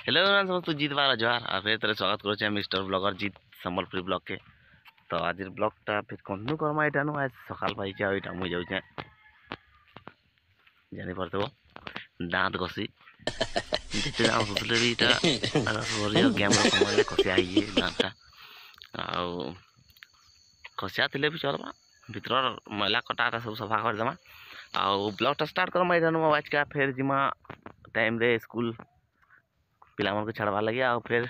Hello समस्त जीत बार जोहार आ फिर तेरे स्वागत करुचे मिस्टर ब्लॉगर जीत संबलपुरी ब्लॉग के। तो आज ब्लॉगटा फिर कंटिन्यू करमा एटा नु आज सकाल पाइचे आ एटा मुई जाउचे जानि परतबो दांत घसी जेते दांत घसले भी एटा सरिया गेम रो समय खसिया हिए दांतटा आ खसिया थिले भी चलबा भीतर मैला कटाटा सब सफा कर देमा आ ब्लॉगटा स्टार्ट करमा एटा नु आज का फिर जिमा टाइम रे स्कूल पिला मन को छाड़वा लगे आ फिर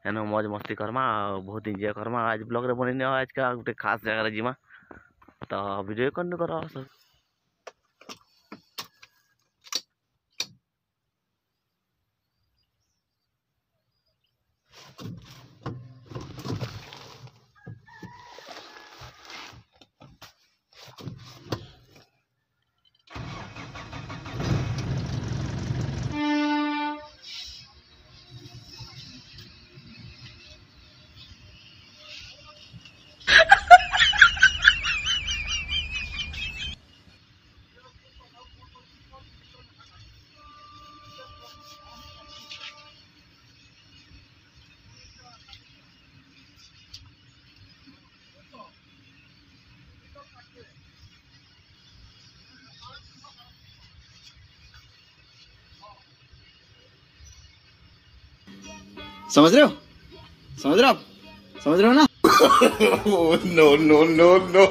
एनो मौज मस्ती करमा बहुत एंजॉय करमा। आज ब्लॉग रे बने आज का गोटे खास जगह रे जिमा तो वीडियो कंटिन्यू करो सब। समझ रहे हो समझ रहे हो आप समझ रहे हो ना। नो नो नो नो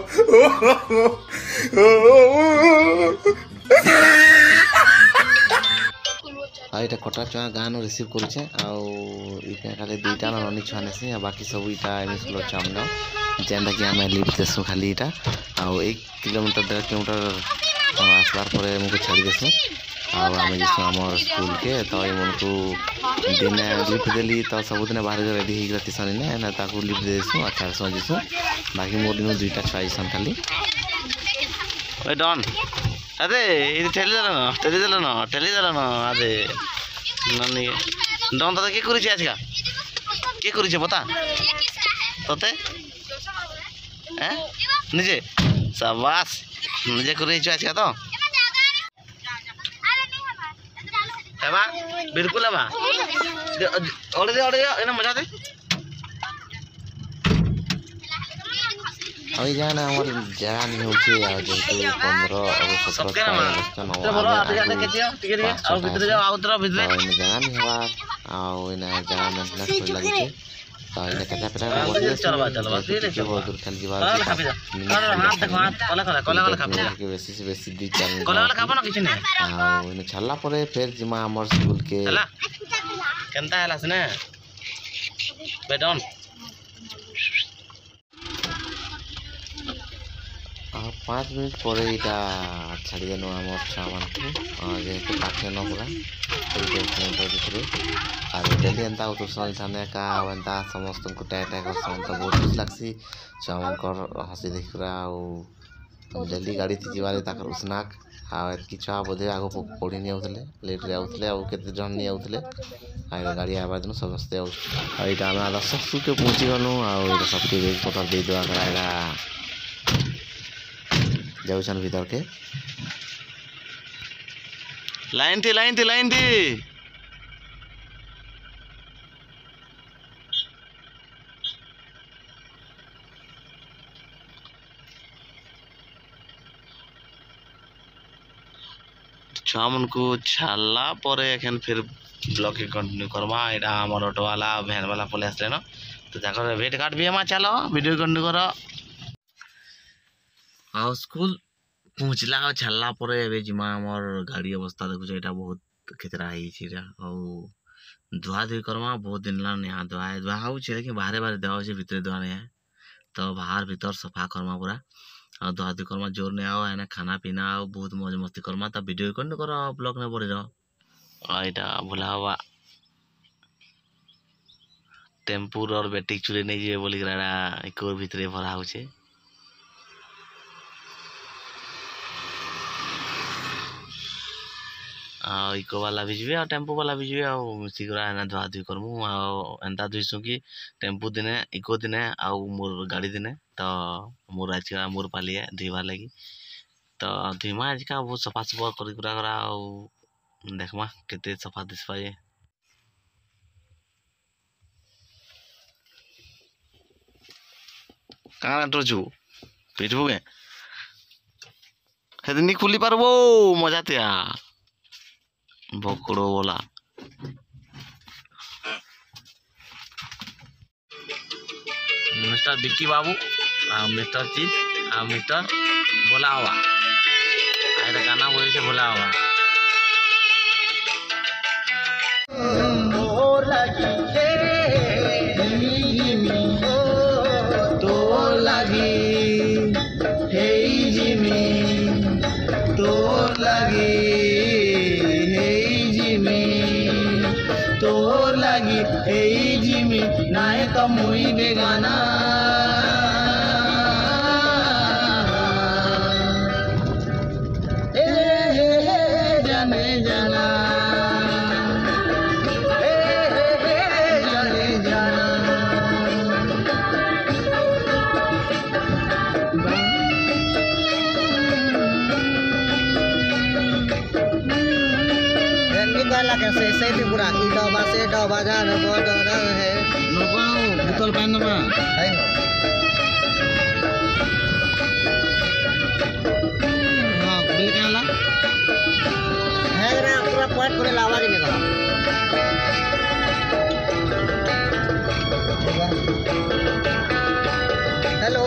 इटा कटा चुआ गान रिसीव करुचे खाली दुईटा ननी छुआ नेसी बाकी सब इटा एम स्कूल छुआ जेनटा कि आम लिफ्ट देसु खाली इटा आउ 1 किलोमीटर 1.5 किलोमीटर आसबार पर मुझे छाड़ी देसु आम जीसु आम स्कूल के तो ये मन को दिन लिफ्ट देली तो सबुदिन बाहर रेडी होती ने ताकू लिफ्ट देसु अच्छा सजीसु बाकी मोर दिन दुईटा छुआ जीसन खाली डन अरे ये ठेली देल न अरे ननी डन दादा के करिছে আজকা के करिছে पता तोते हैं निजे शाबाश निजे करिছে আজকা तो एबा बिल्कुल एबा ओड़े एना मजा दे अभी जाना हमारे जगह नहीं होची आ जेतु 15 और 17 अगस्त न बोलो आप जाने के दियो टिकट के और भीतर जाओ आउटर भीतर जगह नहीं हवा आ इना जगह मेंटेनेंस कर लगी छे तो इने कथा पेटा बोल चलबा धीरे बहुत दूर खाली जीवा हाथ देखो हाथ कोला खाबे के बेसी दी चल कोला खाबो ना किछ नहीं आ इने छल्ला परे फिर जिमा हमर स्कूल के हला केनता हला सने बेडन 5 मिनट पर यहाँ छाड़ी देनु आम छुआ मान को जेहेतु पाखे न पूरा 1 किलोमीटर भितर और डेली एंता उतरसन थाने का एंता समस्त को टाइट करसन तो बहुत खुश लागसी छुआ मान हसी देख डेली गाड़ी थी जीवारे ताकर उसनाक आकी छुआ बोधे आग पढ़ी नहीं आउले लेट रे आउले आ केते जन नहीं आउले आ गाड़ी आवा दिन समस्ते आइटा आम आदर्श स्कूल के पहुँची गलु आ सबके बेग पत्र दे देवा करा जाऊन भीतर के लाइन थी छुआ मन को छाला पर एखन फिर ब्लॉग के कंटिन्यू करमा एटा हमर ऑटो वाला वैन वाला पले आसले न तो जाकर वेट काट भी हम चलो वीडियो कंटिन्यू करो आ स्कूल पहुँचला और छाला पर एबे जिमा हमर गाड़ी अवस्था देखु एटा बहुत खतरा है छिरा और धुआ धुई करमा बहुत दिन ला यहाँ धुआ हो लेकिन बाहर देवा भीतर धुआ नहीं है तो बाहर भीतर सफा करमा पूरा और धुआ धुई करमा जोर नहीं आओ एना खाना पीना आओ बहुत मौज मस्ती करमा तब वीडियो कंटिन्यू करो ब्लॉग में पड़ी रहो एटा भुला हवा टेम्पूर और बैटरी चुले नहीं जे बोली एक भीतर भरा हो इको वाला भी जीवे और टेम्पो वाला भी जीवे शीघ्र एना धुआ धुई करमु एंता धुईसु कि टेम्पो दिने इको दिने आउ मोर गाड़ी दिने तो मोर आज का मोर पाली है धुईबार लगी तो धुईमा आज का बहुत सफा सफा करा देखमा केते सफा दिस पाए କାଣା ଡରୁଛୁ ପିଟବୁ କେ ହେଦିନି ଖୁଲି ପାରବୋ ମଜା ତିଆ ବକଡ ବୋଲା मिस्टर विक्की बाबू मिस्टर चीत मिस्टर भोला हुआ गाना बोले से भोला हुआ तो लगी हे जिमी तो लगी हे जिमी तो लगी हे जिमी नाय तो मुई बेगाना जाने जाना जाने जाना से भी पूरा ई डबा से डबा जाने बड़ा है नबाओ बोतल पानी नबा है हां बिल काला है रे पूरा पॉइंट करे लावा जी निकला हेलो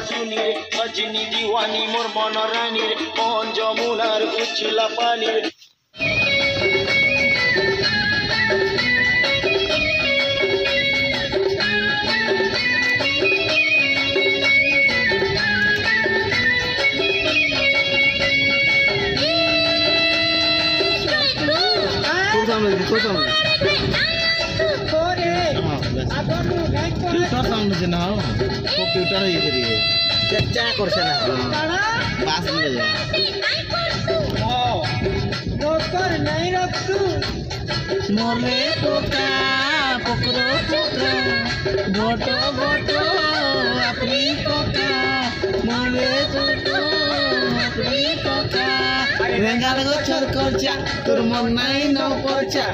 सुनी रे अजनी दीवानी मोर मन रानी रे मन जमुनार उछला पानी रे कंप्यूटर ना हो कंप्यूटर है इधर ये चेक कर से ना पास ले जा हां नौकर नहीं रख तू मोले पोका पोकरो पोका गोटो गोटो अपनी पोका मोले पोका अपनी पोका रेंगार गो छोर करचा तोर मन नहीं न परचा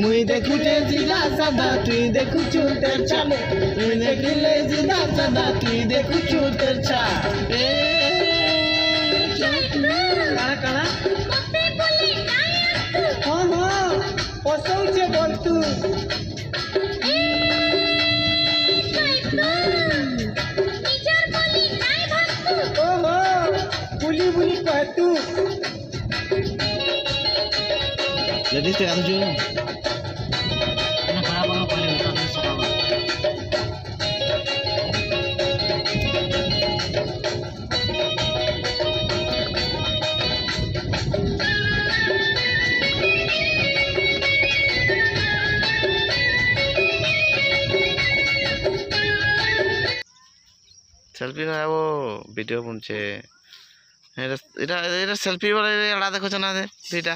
मुई देखुचे सीधा सादा तुई देखुचु तेरचा मुई देखले सीधा सादा तुई देखुचु तेरचा ए काना काना मते बोले काया हां हां पसौचे बोल तू निजर बोली नाही भागतू ओहो बुली बुली कह तू लेडीज ते आजो ना खराब होना पहले उठा दे सब सेल्फी ना वो वीडियो पुंचे এটা সেলফি বলে এড়া দেখছ না দুইটা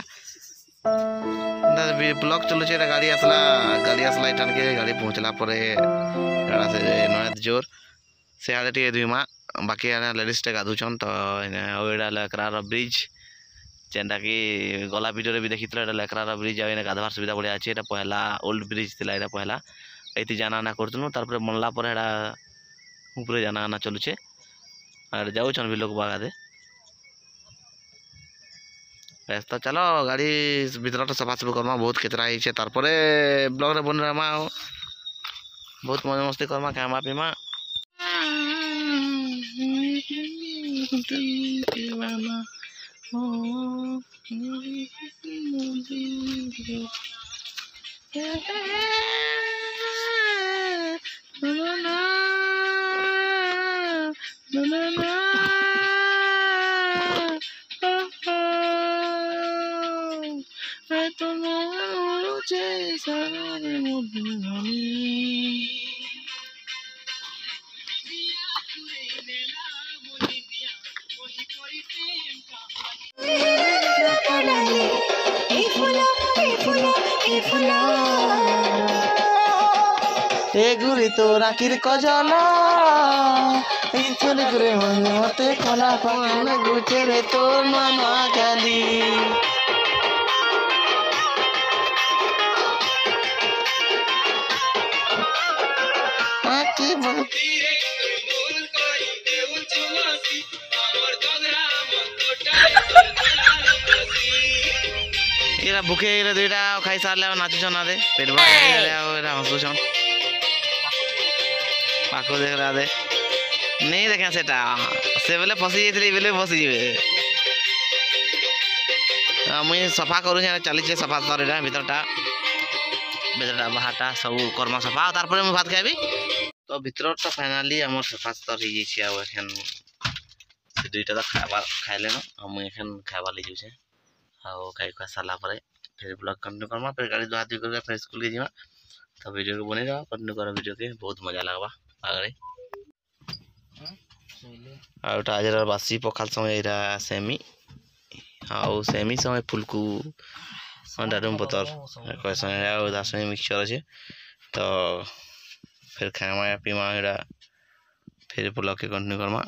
ব্লগ চলছে এটা গাড়ি আসলা এটানকে গাড়ি পৌঁছলা পরে এড়া সে নয়ত জোর সে আড়ে টিকে দুইমা বাকি আনে লেডিসটা গাধুছন তো ওইটা লেকরার ব্রিজ যেটা কি গলা ভিডিওরে भी देखितला এটা লেকরার ব্রিজ আর এনে গাধবার সুবিধা বড় আছে এটা পহলা ওল্ড ব্রিজ ଥିଲା এটা পহলা এইতি জানা না করতুনো তারপরে মনলা পরে এটা উপরে জানা না চলছে আর যাওছন भी लोग बागादे तो चलो गाड़ी भीतर सफा सफी करमा बहुत केतरा है तारपरे ब्लॉग रे बन रमा बहुत मजा मस्ती करमा खामा पीमा गुरी तो राखिर कजला इथले गुरे मते कला पान गुचे रे तोर मामा गाली आकी बोल एरा भूखे दुईटा खाई सारे नाचुछन आदे पेट भरा हसुछन पाको देख रहा दे नहीं देखा सेटा से बेले फसी जाइए बेले फसी जाए मुई सफा करूँ चली सफा तरह भीतरटा बाहरटा सब कर्म सफा तार मुझे भात खाइबी तो भीतरटा फाइनाली आम सफा सुतर हो एखन से दुईटा तो खाइले न मुझे खाइबा लगे जाऊे आउ खाई खुआ सारा फिर ब्लॉग कंटिन्यू करमा फिर गाड़ी धुआ धुई कर फिर स्कूल के जीवा तो वीडियो को बने रहा कंटिन्यू कर वीडियो के बहुत मजा लगवा आगे आज बासी पखाल समय यहाँ सेमी आउ सेमी समय फुलकू डाडुम पतर समय मिक्सचर अच्छे तो फिर खावा पीमा यहाँ फिर ब्लॉग के कंटिन्यू करमा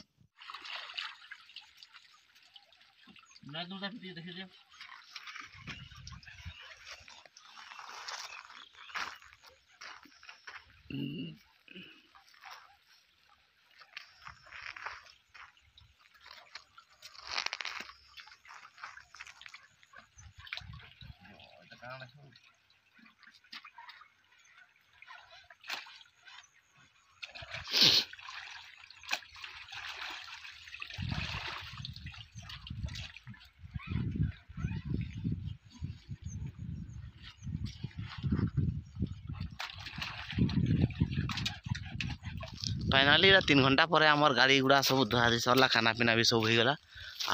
फाइनाली 3 घंटा पर आमर गाड़ी गुड़ा सब धुआ धुई सरला खाना पीना भी सब हो गला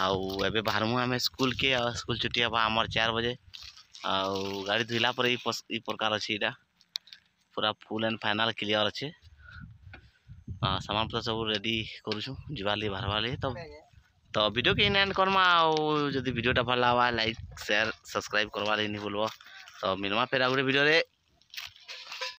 आउ एबे बाहरमु आमे स्कूल के स्कूल छुट्टी हवा आमर 4 बजे आउ गाड़ी धुला पर ई प्रकार अछि इटा पूरा फुल एंड फाइनल क्लियर अच्छे सामान पत्र सब रेडी करूछु जीवाली बाहरवाली तो वीडियो के एंड करमा आउ जदी वीडियोटा भल लावा लाइक शेयर सब्सक्राइब करवा नहीं भूलबो तो मिलमा फिर आगुरे वीडियो रे।